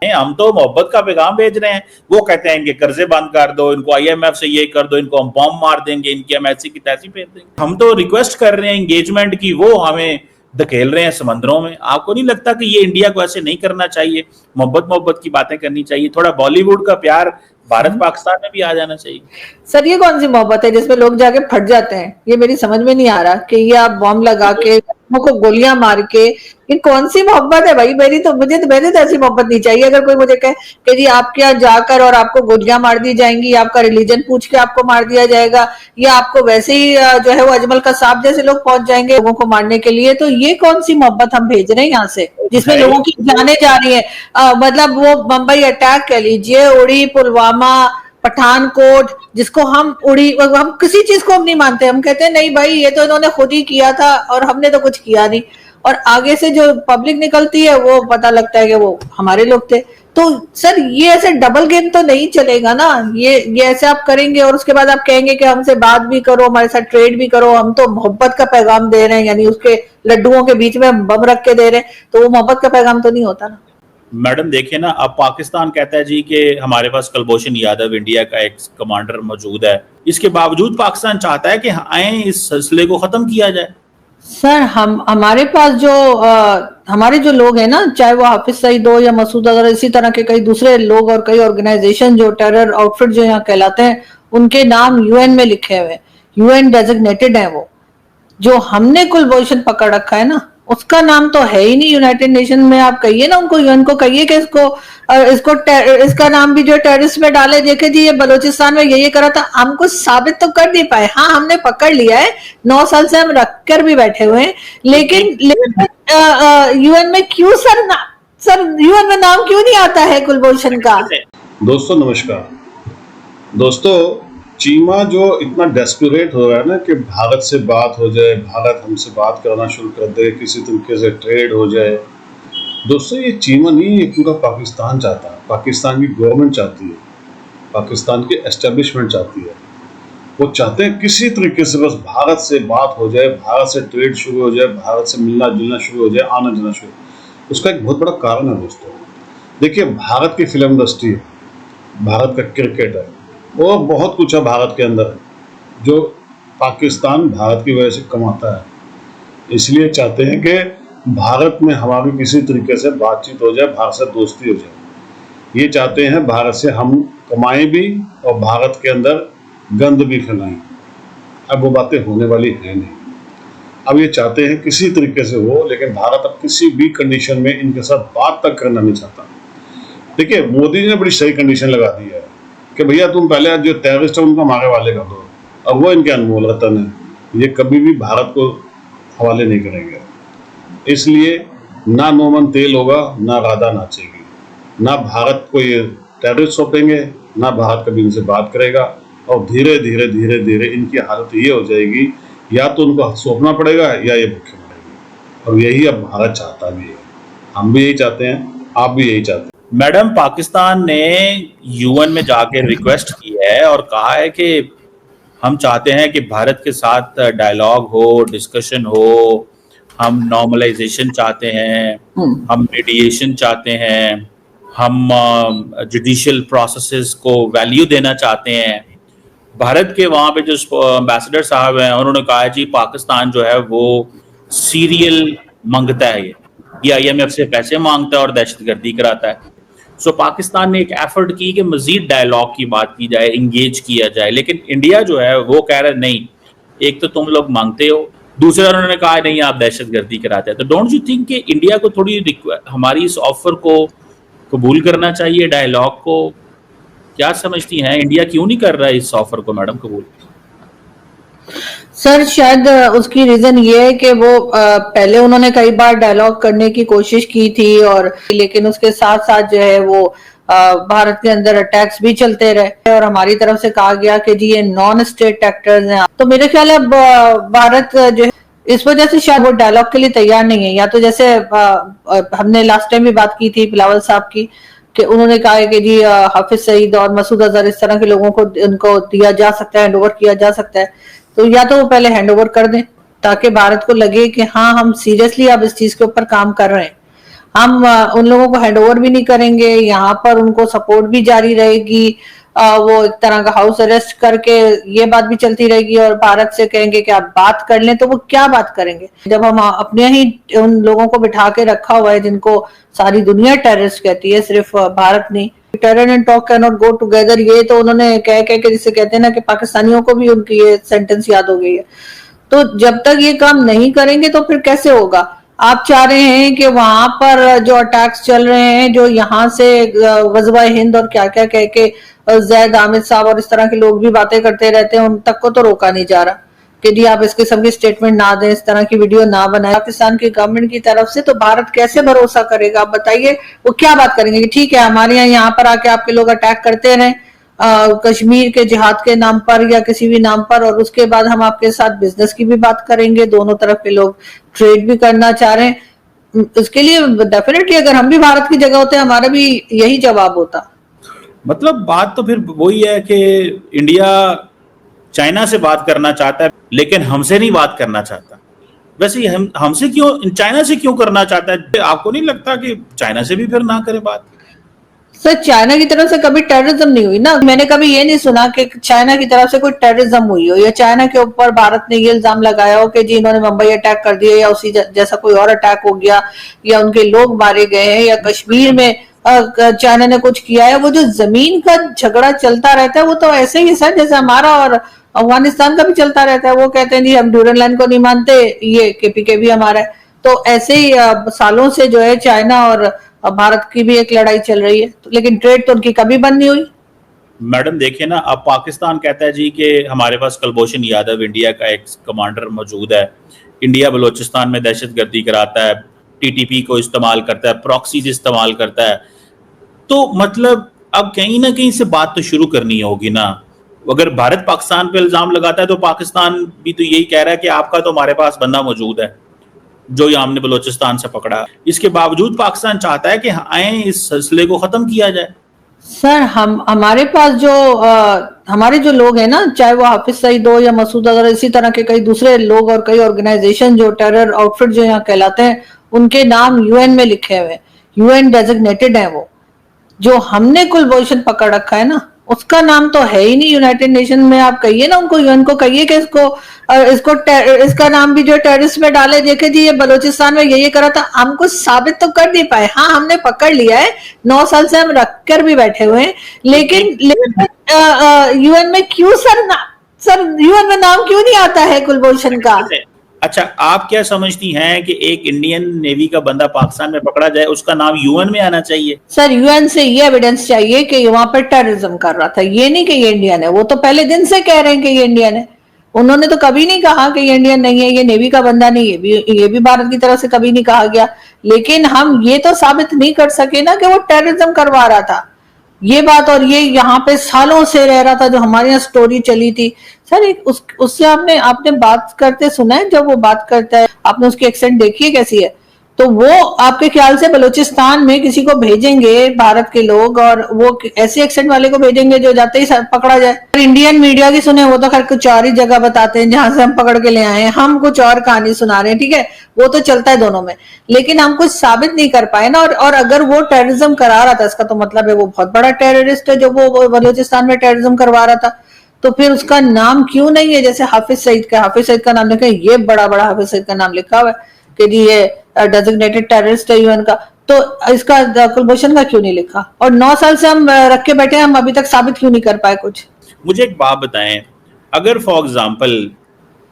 हम तो मोहब्बत का पैगाम भेज रहे हैं। वो कहते हैं कि कर्जे बंद कर दो, इनको आईएमएफ से ये कर दो, इनको हम बॉम्ब मार देंगे, इनकी हम ऐसी की तैसी फेर देंगे। हम तो रिक्वेस्ट कर रहे हैं एंगेजमेंट की, वो हमें धकेल रहे हैं समंदरों में। आपको नहीं लगता कि ये इंडिया को ऐसे नहीं करना चाहिए? मोहब्बत मोहब्बत की बातें करनी चाहिए, थोड़ा बॉलीवुड का प्यार भारत पाकिस्तान में भी आ जाना चाहिए। सर ये कौन सी मोहब्बत है जिसमें लोग जाके फट जाते हैं? ये मेरी समझ में नहीं आ रहा कि ये आप बॉम्ब लगा के को गोलियां मार के, ये कौन सी मोहब्बत है भाई? मैंने तो ऐसी मोहब्बत नहीं चाहिए। अगर कोई मुझे कहे कि जी आपके यहाँ जाकर और आपको गोलियां मार दी जाएंगी, आपका रिलीजन पूछ के आपको मार दिया जाएगा, या आपको वैसे ही जो है वो अजमल का सांप जैसे लोग पहुंच जाएंगे लोगों को मारने के लिए, तो ये कौन सी मोहब्बत हम भेज रहे हैं यहाँ से जिसमें लोगों की जाने जा रही है? मतलब वो मुंबई अटैक कह लीजिए, उड़ी, पुलवामा, पठानकोट, जिसको हम किसी चीज को हम नहीं मानते। हम कहते हैं नहीं भाई ये तो इन्होंने खुद ही किया था और हमने तो कुछ किया नहीं, और आगे से जो पब्लिक निकलती है वो पता लगता है कि वो हमारे लोग थे। तो सर ये ऐसे डबल गेम तो नहीं चलेगा ना। ये ऐसे आप करेंगे और उसके बाद आप कहेंगे कि हमसे बात भी करो, हमारे साथ ट्रेड भी करो। हम तो मोहब्बत का पैगाम दे रहे हैं, यानी उसके लड्डुओं के बीच में बम रख के दे रहे हैं, तो वो मोहब्बत का पैगाम तो नहीं होता ना। मैडम देखिए ना, अब पाकिस्तान कहता है जी कि हमारे पास कुलभूषण यादव इंडिया का एक कमांडर मौजूद है, इसके बावजूद पाकिस्तान चाहता है कि आए इस सिलसिले को खत्म किया जाए। सर हमारे पास जो हमारे जो लोग हैं ना, चाहे वो हाफिज सईद हो या मसूद अजहर, इसी तरह के कई दूसरे लोग और कई ऑर्गेनाइजेशन जो टेरर आउटफिट जो यहाँ कहलाते हैं, उनके नाम यूएन में लिखे हुए, यूएन डेजिग्नेटेड है वो। जो हमने कुलभूषण पकड़ रखा है ना, उसका नाम तो है ही नहीं यूनाइटेड नेशन में। आप कहिए ना उनको, यूएन को कहिए कि इसका नाम भी जो टेररिस्ट में डाले। देखे जी ये बलूचिस्तान में ये करा था, हम कुछ साबित तो कर नहीं पाए। हाँ हमने पकड़ लिया है, 9 साल से हम रख कर भी बैठे हुए हैं, लेकिन यूएन में क्यों सर यूएन में नाम क्यों नहीं आता है कुलभूषण का? दोस्तों नमस्कार। दोस्तों चीमा जो इतना डेस्परेट हो रहा है ना कि भारत से बात हो जाए, भारत हमसे बात करना शुरू कर दे, किसी तरीके से ट्रेड हो जाए। दोस्तों ये चीमा नहीं, ये पूरा पाकिस्तान चाहता है, पाकिस्तान की गवर्नमेंट चाहती है, पाकिस्तान की एस्टेब्लिशमेंट चाहती है। वो चाहते हैं किसी तरीके से बस भारत से बात हो जाए, भारत से ट्रेड शुरू हो जाए, भारत से मिलना जुलना शुरू हो जाए, आना जाना शुरू। उसका एक बहुत बड़ा कारण है दोस्तों। देखिए भारत की फिल्म इंडस्ट्री है, भारत का क्रिकेट है, और बहुत कुछ है भारत के अंदर जो पाकिस्तान भारत की वजह से कमाता है। इसलिए चाहते हैं कि भारत में हमारी किसी तरीके से बातचीत हो जाए, भारत से दोस्ती हो जाए। ये चाहते हैं भारत से हम कमाएं भी और भारत के अंदर गंद भी फैलाएं। अब वो बातें होने वाली है नहीं। अब ये चाहते हैं किसी तरीके से हो, लेकिन भारत अब किसी भी कंडीशन में इनके साथ बात तक करना नहीं चाहता। देखिए मोदी जी ने बड़ी सही कंडीशन लगा दी है कि भैया तुम पहले जो टेररिस्ट है उनको हमारे हवाले कर दो। अब वो इनके अनमोल रतन है, ये कभी भी भारत को हवाले नहीं करेंगे। इसलिए ना नोमन तेल होगा, ना राधा नाचेगी, ना भारत को ये टेररिस्ट सौंपेंगे, ना भारत कभी इनसे बात करेगा। और धीरे धीरे धीरे धीरे इनकी हालत ये हो जाएगी, या तो उनको सौंपना पड़ेगा या ये भूखे मरेंगे। और यही अब भारत चाहता भी है, हम भी यही चाहते हैं, आप भी यही चाहते हैं। मैडम पाकिस्तान ने यूएन में जाके रिक्वेस्ट की है और कहा है कि हम चाहते हैं कि भारत के साथ डायलॉग हो, डिस्कशन हो, हम नॉर्मलाइजेशन चाहते हैं, हम मीडिएशन चाहते हैं, हम जुडिशियल प्रोसेसेस को वैल्यू देना चाहते हैं। भारत के वहाँ पे जो एम्बेसडर साहब हैं उन्होंने कहा है जी पाकिस्तान जो है वो सीरियल मांगता है, ये आईएमएफ से पैसे मांगता है और दहशतगर्दी कराता है। सो पाकिस्तान ने एक एफर्ट की कि मजीद डायलॉग की बात की जाए, इंगेज किया जाए, लेकिन इंडिया जो है वो कह रहा है नहीं, एक तो तुम लोग मांगते हो, दूसरा उन्होंने कहा नहीं आप दहशतगर्दी कराते हैं। तो डोंट यू थिंक कि इंडिया को थोड़ी हमारी इस ऑफर को कबूल करना चाहिए, डायलॉग को? क्या समझती हैं, इंडिया क्यों नहीं कर रहा है इस ऑफर को मैडम कबूल? सर शायद उसकी रीजन ये है कि वो पहले उन्होंने कई बार डायलॉग करने की कोशिश की थी, और लेकिन उसके साथ साथ जो है वो भारत के अंदर अटैक्स भी चलते रहे और हमारी तरफ से कहा गया कि जी ये नॉन स्टेट एक्टर्स हैं। तो मेरे ख्याल है भारत जो है इस वजह से शायद वो डायलॉग के लिए तैयार नहीं है। या तो जैसे हमने लास्ट टाइम भी बात की थी बिलावल साहब की, कि उन्होंने कहा है कि जी हाफिज सईद और मसूद अजहर इस तरह के लोगों को उनको दिया जा सकता है, हैंडओवर किया जा सकता है। तो या तो वो पहले हैंडओवर कर दें ताकि भारत को लगे कि हाँ हम सीरियसली अब इस चीज के ऊपर काम कर रहे हैं। हम उन लोगों को हैंडओवर भी नहीं करेंगे, यहाँ पर उनको सपोर्ट भी जारी रहेगी, वो एक तरह का हाउस अरेस्ट करके ये बात भी चलती रहेगी और भारत से कहेंगे कि आप बात कर लें, तो वो क्या बात करेंगे जब हम अपने ही उन लोगों को बिठा के रखा हुआ है जिनको सारी दुनिया टेररिस्ट कहती है, सिर्फ भारत नहीं। Terror and talk can not go together, ये तो उन्होंने कह के जिसे कहते हैं ना कि पाकिस्तानियों को भी उनकी ये सेंटेंस याद हो गई है। तो जब तक ये काम नहीं करेंगे तो फिर कैसे होगा? आप चाह रहे हैं कि वहां पर जो अटैक्स चल रहे हैं, जो यहाँ से गजवा हिंद और क्या क्या कह के जैद आमिर साहब और इस तरह के लोग भी बातें करते रहते हैं, उन तक को तो रोका नहीं जा रहा कि जी आप इसके सबकी स्टेटमेंट ना दें, इस तरह की वीडियो ना बनाए पाकिस्तान की गवर्नमेंट की तरफ से। तो भारत कैसे भरोसा करेगा? आप बताइए, वो क्या बात करेंगे कि ठीक है हमारे यहाँ पर आके आपके लोग अटैक करते रहे कश्मीर के जिहाद के नाम पर या किसी भी नाम पर, और उसके बाद हम आपके साथ बिजनेस की भी बात करेंगे, दोनों तरफ के लोग ट्रेड भी करना चाह रहे हैं। इसके लिए डेफिनेटली अगर हम भी भारत की जगह होते हमारा भी यही जवाब होता। मतलब बात तो फिर वही है कि इंडिया चाइना से बात करना चाहता है लेकिन हमसे नहीं बात करना चाहता। वैसे हम हमसे क्यों, चाइना से क्यों करना चाहता है? आपको नहीं लगता कि चाइना से भी फिर ना करे बात? सर चाइना की तरफ से कभी टेररिज्म नहीं हुई ना, मैंने कभी ये नहीं सुना कि चाइना की तरफ से कोई टेररिज्म हुई हो या चाइना के ऊपर भारत ने ये इल्जाम लगाया हो कि जी इन्होंने मुंबई अटैक कर दिया या उसी जैसा कोई और अटैक हो गया या उनके लोग मारे गए हैं या कश्मीर में चाइना ने कुछ किया है। वो जो जमीन का झगड़ा चलता रहता है वो तो ऐसे ही सर जैसे हमारा और अफगानिस्तान का भी चलता रहता है। वो कहते हैं जी हम ड्यूरन लाइन को नहीं मानते, ये केपीके भी हमारा है। तो ऐसे ही सालों से जो है चाइना और भारत की भी एक लड़ाई चल रही है, लेकिन ट्रेड तो उनकी कभी बंद नहीं हुई। मैडम देखिए ना, अब पाकिस्तान कहता है जी कि हमारे पास कुलभूषण यादव इंडिया का एक कमांडर मौजूद है, इंडिया बलोचिस्तान में दहशतगर्दी कराता है, टीटीपी को इस्तेमाल करता है, प्रॉक्सीज इस्तेमाल करता है। तो मतलब अब कहीं ना कहीं से बात तो शुरू करनी होगी ना। अगर भारत पाकिस्तान पे इल्जाम लगाता है तो पाकिस्तान भी तो यही कह रहा है कि आपका तो हमारे पास बंदा मौजूद है जो ये हमने बलोचिस्तान से पकड़ा। इसके बावजूद पाकिस्तान चाहता है कि आए इस सिलसिले को खत्म किया जाए। सर हमारे पास जो हमारे जो लोग हैं ना, चाहे वो हाफिज सईद हो या मसूद अजहर, इसी तरह के कई दूसरे लोग और कई ऑर्गेनाइजेशन जो टेरर आउटफिट जो यहाँ कहलाते हैं, उनके नाम यूएन में लिखे हुए, यूएन डेजिग्नेटेड है। वो जो हमने कुलभूषण पकड़ रखा है ना, उसका नाम तो है ही नहीं यूनाइटेड नेशन में। आप कहिए ना उनको, यूएन को कहिए कि इसका नाम भी जो टेररिस्ट में डाले, देखे जी ये बलोचिस्तान में ये करा था। हम कुछ साबित तो कर नहीं पाए। हाँ हमने पकड़ लिया है, 9 साल से हम रख कर भी बैठे हुए हैं, लेकिन यूएन में क्यों सर यूएन में नाम क्यों नहीं आता है कुलभूषण का? अच्छा, आप क्या समझती हैं कि एक इंडियन नेवी का बंदा पाकिस्तान में पकड़ा जाए उसका नाम यूएन में आना चाहिए? सर यूएन से ये एविडेंस चाहिए कि वहां पर टेररिज्म कर रहा था, ये नहीं कि ये इंडियन है। वो तो पहले दिन से कह रहे हैं कि ये इंडियन है, उन्होंने तो कभी नहीं कहा कि ये इंडियन नहीं है, ये नेवी का बंदा नहीं है। ये भी भारत की तरफ से कभी नहीं कहा गया। लेकिन हम ये तो साबित नहीं कर सके ना कि वो टेररिज्म करवा रहा था, ये बात। और ये यहाँ पे सालों से रह रहा था, जो हमारे यहाँ स्टोरी चली थी सर। उससे आपने बात करते सुना है? जब वो बात करता है आपने उसकी एक्सेंट देखी है कैसी है? तो वो आपके ख्याल से बलूचिस्तान में किसी को भेजेंगे भारत के लोग और वो ऐसे एक्सेंट वाले को भेजेंगे जो जाते ही पकड़ा जाए? इंडियन मीडिया की सुने वो तो खैर कुछ और ही जगह बताते हैं जहां से हम पकड़ के ले आए हैं, हम कुछ और कहानी सुना रहे हैं, ठीक है, वो तो चलता है दोनों में। लेकिन हम कुछ साबित नहीं कर पाए ना। और अगर वो टेररिज्म करा रहा था, इसका तो मतलब है वो बहुत बड़ा टेररिस्ट है जो वो बलूचिस्तान में टेररिज्म करवा रहा था। तो फिर उसका नाम क्यों नहीं है जैसे हाफिज सईद का नाम लिखा है, ये बड़ा बड़ा हाफिज सईद का नाम लिखा हुआ है कि जी ये डेजिग्नेटेड टेररिस्ट है यूएन का, तो इसका कुलभूषण का क्यों नहीं लिखा? और 9 साल से हम रख के बैठे हैं, हम अभी तक साबित क्यों नहीं कर पाए कुछ? मुझे एक बात बताएं, अगर फॉर एग्जांपल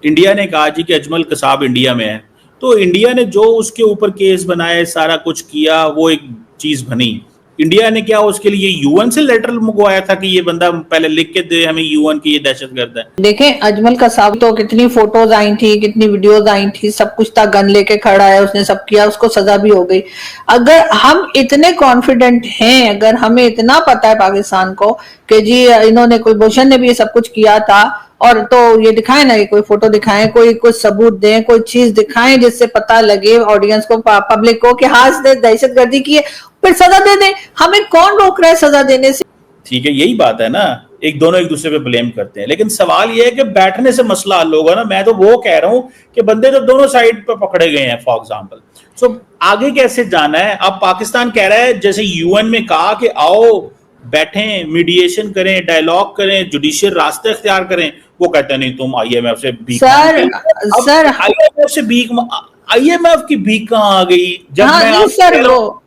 इंडिया ने कहा जी कि अजमल कसाब इंडिया में है, तो इंडिया ने जो उसके ऊपर केस बनाए, सारा कुछ किया, वो एक चीज बनी। इंडिया ने क्या उसके लिए यूएन से लेटर मंगवाया था कि ये बंदा पहले लिख के दे हमें यूएन की ये दहशतगर्द है? देखें अजमल कसाब तो कितनी फोटोज आई थी, कितनी वीडियोज आई थी, सब कुछ था, गन लेके खड़ा है, उसने सब किया, उसको सजा भी हो गई। अगर हम इतने कॉन्फिडेंट हैं, अगर हमें इतना पता है पाकिस्तान को कि जी इन्होंने कुलभूषण ने भी ये सब कुछ किया था, और तो ये दिखाएं ना, ये कोई फोटो दिखाएं, कोई सबूत दें, कोई चीज दिखाएं जिससे पता लगे ऑडियंस को, पब्लिक को कि हाँ इसने दहशतगर्दी की है, फिर सजा दे दें। हमें कौन रोक रहा है सजा देने से? ठीक है, यही बात है ना। एक दोनों एक दूसरे पे ब्लेम करते हैं। लेकिन सवाल यह है कि बैठने से मसला हल होगा ना। मैं तो वो कह रहा हूं कि बंदे तो दोनों साइड पे पकड़े गए हैं फॉर एग्जाम्पल। सो आगे कैसे जाना है? अब पाकिस्तान कह रहा है जैसे यूएन में कहा कि आओ बैठें, मीडिएशन करें, डायलॉग करें, जुडिशियल रास्ते इख्तियार करें। वो कहते हैं नहीं, तुम आईएमएफ से भीख सर मांगते। सर अब आईएमएफ से भीख, आईएमएफ की भीख कहाँ आ गई? जब हाँ मैं नहीं आपसे सर कह रहा हूं, वो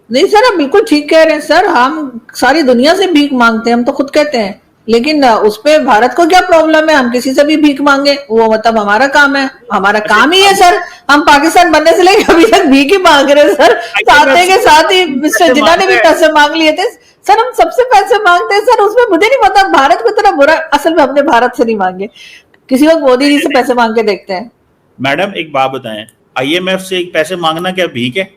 नहीं सर, आप बिल्कुल ठीक कह रहे हैं सर। हम सारी दुनिया से भीख मांगते हैं, हम तो खुद कहते हैं। लेकिन उस पे भारत को क्या प्रॉब्लम है? हम किसी से भी भीख मांगे, वो मतलब हमारा काम है, हमारा काम ही है सर। हम पाकिस्तान बनने से लेकर अभी तक भीख ही मांग रहे हैं सर। साथे के साथ ही मिस्टर जिन्ना ने भी पैसे मांग लिए थे सर। हम सबसे पैसे मांगते हैं सर, उसमें मुझे नहीं पता भारत को इतना बुरा। असल में हमने भारत से नहीं मांगे, किसी वक्त मोदी जी से पैसे मांग के देखते हैं। मैडम एक बात बताएं, आईएमएफ से पैसे मांगना क्या भीख है?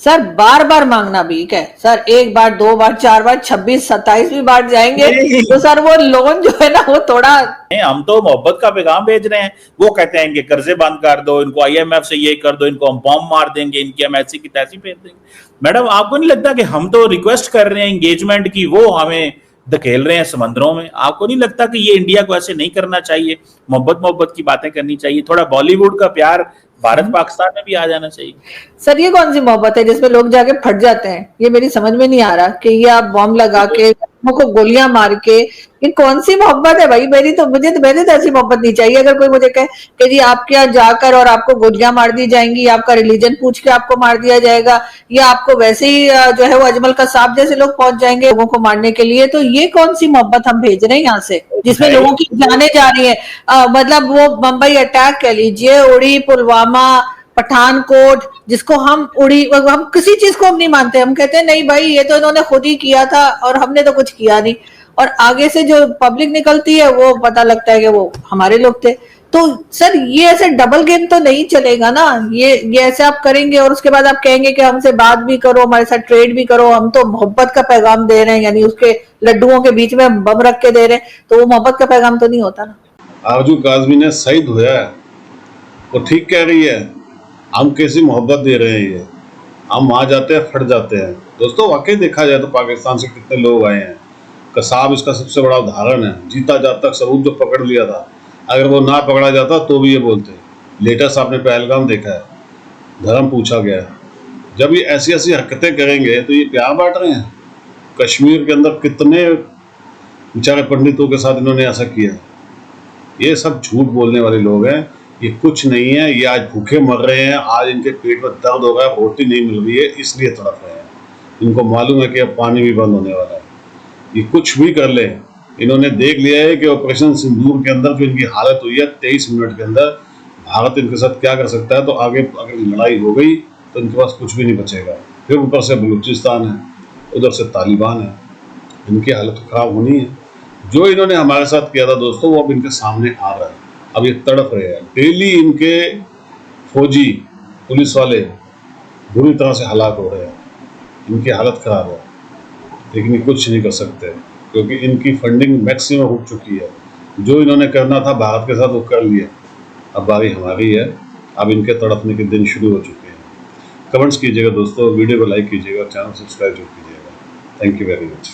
सर बार बार मांगना भीख है सर। एक बार, दो बार, चार बार, 26, 27 बार जाएंगे तो सर वो लोन जो है ना वो थोड़ा। हम तो मोहब्बत का पैगाम भेज रहे हैं। वो कहते हैं कि कर्जे बंद कर दो, इनको आईएमएफ से ये कर दो, इनको हम बॉम्ब मार देंगे, इनकी हम ऐसी की तैसी फेर देंगे। मैडम आपको नहीं लगता कि हम तो रिक्वेस्ट कर रहे हैं एंगेजमेंट की, वो हमें धकेल रहे हैं समंदरों में? आपको नहीं लगता कि ये इंडिया को ऐसे नहीं करना चाहिए? मोहब्बत मोहब्बत की बातें करनी चाहिए, थोड़ा बॉलीवुड का प्यार भारत पाकिस्तान में भी आ जाना चाहिए। सर ये कौन सी मोहब्बत है जिसमें लोग जाके फट जाते हैं? ये मेरी समझ में नहीं आ रहा कि ये आप बॉम्ब लगा के को गोलियां मार के, ये कौन सी मोहब्बत है भाई? मेरी तो मुझे तो ऐसी मोहब्बत नहीं चाहिए। अगर कोई मुझे कहे कि जी आपके यहाँ जाकर और आपको गोलियां मार दी जाएंगी, आपका रिलीजन पूछ के आपको मार दिया जाएगा, या आपको वैसे ही जो है वो अजमल का सांप जैसे लोग पहुंच जाएंगे लोगों को मारने के लिए, तो ये कौन सी मोहब्बत हम भेज रहे हैं यहाँ से जिसमें लोगों की जाने जा रही है? मतलब वो मुंबई अटैक कह लीजिए, उड़ी, पुलवामा, पठानकोट, जिसको हम हम किसी चीज को हम नहीं मानते। हम कहते हैं नहीं भाई ये तो इन्होंने खुद ही किया था और हमने तो कुछ किया नहीं। और आगे से जो पब्लिक निकलती है वो पता लगता है कि वो हमारे लोग थे। तो सर ये ऐसे डबल गेम तो नहीं चलेगा ना। ये ऐसे आप करेंगे और उसके बाद आप कहेंगे कि हमसे बात भी करो, हमारे साथ ट्रेड भी करो। हम तो मोहब्बत का पैगाम दे रहे हैं, यानी उसके लड्डुओं के बीच में बम रख के दे रहे हैं, तो वो मोहब्बत का पैगाम तो नहीं होता ना। आरजू काज़मी ने सही धोया है, वो ठीक कह रही है। हम कैसी मोहब्बत दे रहे हैं? ये हम वहाँ जाते हैं फट जाते हैं। दोस्तों वाकई देखा जाए तो पाकिस्तान से कितने लोग आए हैं। कसाब इसका सबसे बड़ा उदाहरण है। जीता जाता सबूत जो पकड़ लिया था, अगर वो ना पकड़ा जाता तो भी ये बोलते। लेटेस्ट आपने पहलगाम देखा है, धर्म पूछा गया है। जब ये ऐसी ऐसी हरकतें करेंगे तो ये प्यार बांट रहे हैं। कश्मीर के अंदर कितने बेचारे पंडितों के साथ इन्होंने ऐसा किया। ये सब झूठ बोलने वाले लोग हैं। ये कुछ नहीं है। ये आज भूखे मर रहे हैं, आज इनके पेट में दर्द हो रहा है, रोटी नहीं मिल रही है, इसलिए तड़प रहे हैं। इनको मालूम है कि अब पानी भी बंद होने वाला है। ये कुछ भी कर ले, इन्होंने देख लिया है कि ऑपरेशन सिंदूर के अंदर जो इनकी हालत हुई है 23 मिनट के अंदर, भारत इनके साथ क्या कर सकता है। तो आगे अगर लड़ाई हो गई तो इनके पास कुछ भी नहीं बचेगा। फिर ऊपर से बलूचिस्तान है, उधर से तालिबान है, इनकी हालत खराब होनी है। जो इन्होंने हमारे साथ किया था दोस्तों, वो अब इनके सामने आ रहा है। अब ये तड़प रहे हैं। डेली इनके फौजी पुलिस वाले बुरी तरह से हलाक हो रहे हैं, इनकी हालत खराब है। लेकिन ये कुछ नहीं कर सकते क्योंकि इनकी फंडिंग मैक्सिमम हो चुकी है। जो इन्होंने करना था भारत के साथ वो कर लिया। अब बारी हमारी है। अब इनके तड़पने के दिन शुरू हो चुके हैं। कमेंट्स कीजिएगा दोस्तों, वीडियो को लाइक कीजिएगा, चैनल सब्सक्राइब कीजिएगा। Thank you very much.